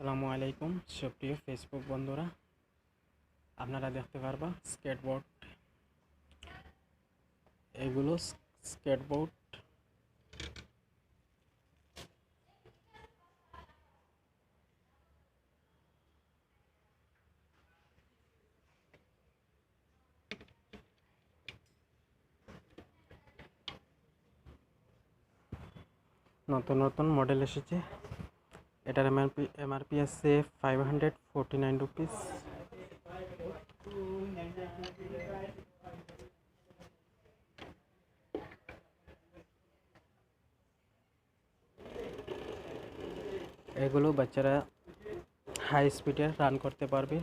আসসালামু আলাইকুম সুপ্রিয় ফেসবুক বন্ধুরা, আপনারা দেখতে পারবা স্কেটবোর্ড। এগুলো স্কেটবোর্ড নতুন নতুন মডেল এসেছে। এটার এমআরপি আছে 549 রুপিস। এগুলো বাচ্চারা হাই স্পিডে রান করতে পারবে।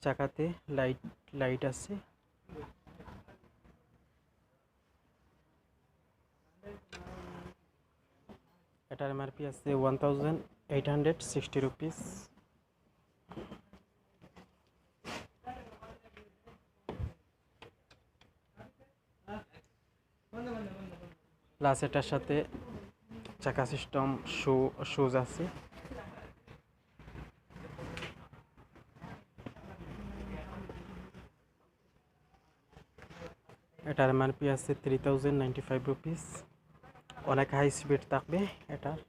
চাকাতে লাইট আছে। এটার এমআরপি আছে 1860 রুপিস। প্লাস এটার সাথে চাকা সিস্টেম শুজ আছে। এটার এমআরপি আছে 3095 রুপিস। অনেক হাই স্পিড থাকবে। এটার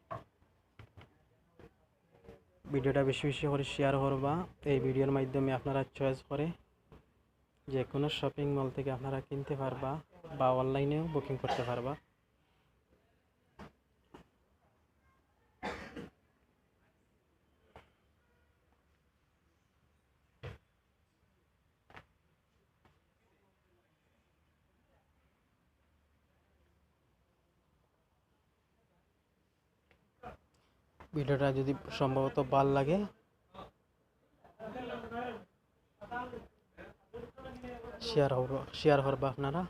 ভিডিওটা বেশি বেশি করে শেয়ার করবা। এই ভিডিওর মাধ্যমে আপনারা চয়েস করে যে কোনো শপিং মল থেকে আপনারা কিনতে পারবা বা অনলাইনেও বুকিং করতে পারবা। ভিডিওটা যদি সম্ভবত ভালো লাগে শেয়ার করবা আপনারা।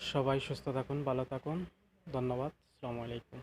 সবাই সুস্থ থাকুন, ভালো থাকুন। ধন্যবাদ। আসসালামু আলাইকুম।